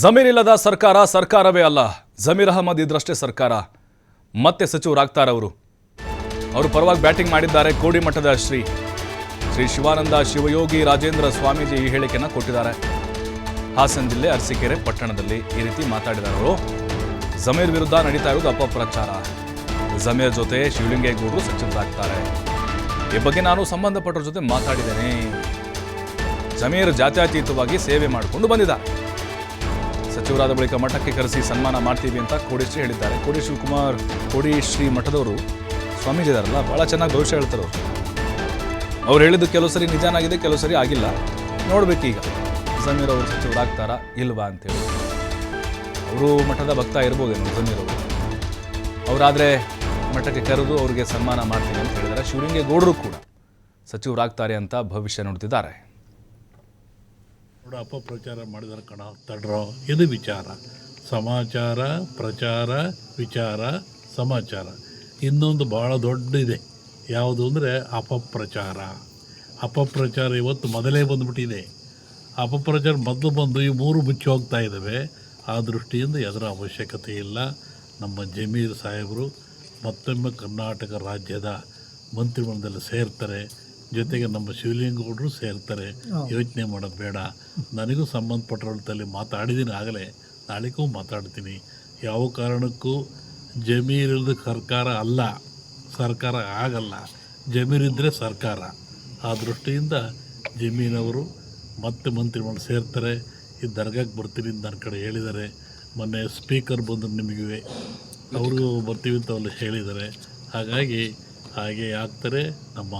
ಜಮೀರ್ ಇಲ್ಲದ ಸರ್ಕಾರ ಸರ್ಕಾರವೇ ಅಲ್ಲ. ಜಮೀರ್ ಅಹಮದ್ ಇದ್ರಷ್ಟೇ ಸರ್ಕಾರ. ಮತ್ತೆ ಸಚಿವರಾಗ್ತಾರೆ ಅವರು ಪರವಾಗಿ ಬ್ಯಾಟಿಂಗ್ ಮಾಡಿದ್ದಾರೆ. ಕೋಡಿಮಠದ ಶ್ರೀ ಶಿವಾನಂದ ಶಿವಯೋಗಿ ರಾಜೇಂದ್ರ ಸ್ವಾಮೀಜಿ ಈ ಹೇಳಿಕೆಯನ್ನು ಕೊಟ್ಟಿದ್ದಾರೆ. ಹಾಸನ ಜಿಲ್ಲೆ ಅರಸೀಕೆರೆ ಪಟ್ಟಣದಲ್ಲಿ ಈ ರೀತಿ ಮಾತಾಡಿದ್ದಾರೆ ಅವರು. ಜಮೀರ್ ವಿರುದ್ಧ ನಡೀತಾ ಇರುವುದು ಅಪಪ್ರಚಾರ. ಜಮೀರ್ ಜೊತೆ ಶಿವಲಿಂಗೇಗೌಡರು ಸಚಿವರಾಗ್ತಾರೆ. ಈ ಬಗ್ಗೆ ನಾನು ಸಂಬಂಧಪಟ್ಟವ್ರ ಜೊತೆ ಮಾತಾಡಿದ್ದೇನೆ. ಜಮೀರ್ ಜಾತ್ಯತೀತವಾಗಿ ಸೇವೆ ಮಾಡಿಕೊಂಡು ಬಂದಿದ್ದಾರೆ. ಸಚಿವರಾದ ಬಳಿಕ ಮಠಕ್ಕೆ ಕರೆಸಿ ಸನ್ಮಾನ ಮಾಡ್ತೀವಿ ಅಂತ ಕೋಡಿಶ್ರೀ ಹೇಳಿದ್ದಾರೆ. ಕೋಡಿ ಶಿವಕುಮಾರ್ ಕೋಡಿಶ್ರೀ ಮಠದವರು ಸ್ವಾಮೀಜಿ ಇದಾರಲ್ಲ, ಭಾಳ ಚೆನ್ನಾಗಿ ಭವಿಷ್ಯ ಹೇಳ್ತಾರೆ ಅವ್ರು ಹೇಳಿದ್ದು ಕೆಲವು ಸರಿ ನಿಜಾನಾಗಿದೆ, ಕೆಲವು ಸರಿ ಆಗಿಲ್ಲ. ನೋಡ್ಬೇಕೀಗ ಜಮೀರ್ ಅವರು ಸಚಿವರಾಗ್ತಾರಾ ಇಲ್ವಾ ಅಂತೇಳಿ. ಅವರು ಮಠದ ಭಕ್ತ ಇರ್ಬೋದೇನೋ ಜಮೀರ್ ಅವರು. ಅವರಾದರೆ ಮಠಕ್ಕೆ ಕರೆದು ಅವರಿಗೆ ಸನ್ಮಾನ ಮಾಡ್ತೀನಿ ಅಂತ ಹೇಳಿದ್ದಾರೆ. ಶಿವಲಿಂಗೇಗೌಡರು ಕೂಡ ಸಚಿವರಾಗ್ತಾರೆ ಅಂತ ಭವಿಷ್ಯ ನುಡಿದಿದ್ದಾರೆ. ಅಪಪ್ರಚಾರ ಮಾಡಿದಾರೆ ಕಣ ತಡ್ರೋ. ಇದು ವಿಚಾರ, ಸಮಾಚಾರ, ಪ್ರಚಾರ, ವಿಚಾರ, ಸಮಾಚಾರ. ಇನ್ನೊಂದು ಭಾಳ ದೊಡ್ಡದಿದೆ. ಯಾವುದು ಅಂದರೆ ಅಪಪ್ರಚಾರ. ಅಪಪ್ರಚಾರ ಇವತ್ತು ಮೊದಲೇ ಬಂದುಬಿಟ್ಟಿದೆ. ಅಪಪ್ರಚಾರ ಮೊದಲು ಬಂದು ಈ ಮೂರು ಮುಚ್ಚಿ ಹೋಗ್ತಾ ಇದ್ದಾವೆ. ಆ ದೃಷ್ಟಿಯಿಂದ ಅದರ ಅವಶ್ಯಕತೆ ಇಲ್ಲ. ನಮ್ಮ ಜಮೀರ್ ಸಾಹೇಬರು ಮತ್ತೊಮ್ಮೆ ಕರ್ನಾಟಕ ರಾಜ್ಯದ ಮಂತ್ರಿಮಂಡಲದಲ್ಲಿ ಸೇರ್ತಾರೆ. ಜೊತೆಗೆ ನಮ್ಮ ಶಿವಲಿಂಗೇಗೌಡರು ಸೇರ್ತಾರೆ. ಯೋಚನೆ ಮಾಡೋದು ಬೇಡ. ನನಗೂ ಸಂಬಂಧಪಟ್ಟರಲ್ಲಿ ಮಾತಾಡಿದ್ದೀನಿ ಆಗಲೇ, ನಾಳೆಗೂ ಮಾತಾಡ್ತೀನಿ. ಯಾವ ಕಾರಣಕ್ಕೂ ಜಮೀರಿಲ್ಲದ ಸರ್ಕಾರ ಅಲ್ಲ, ಸರ್ಕಾರ ಆಗಲ್ಲ. ಜಮೀರಿದ್ದರೆ ಸರ್ಕಾರ. ಆ ದೃಷ್ಟಿಯಿಂದ ಜಮೀನವರು ಮತ್ತೆ ಮಂತ್ರಿಮಂಡಲ ಸೇರ್ತಾರೆ. ಈ ದರ್ಗಾಕ್ಕೆ ಬರ್ತೀನಿ ಅಂತ ನನ್ನ ಕಡೆ ಹೇಳಿದ್ದಾರೆ. ಮೊನ್ನೆ ಸ್ಪೀಕರ್ ಬಂದರು, ನಿಮಗೆ ಅವರು ಬರ್ತೀವಿ ಅಂತ ಅಲ್ಲಿ ಹೇಳಿದ್ದಾರೆ. ಹಾಗಾಗಿ ಹಾಗೆ ಆಗ್ತಾರೆ. ನಮ್ಮ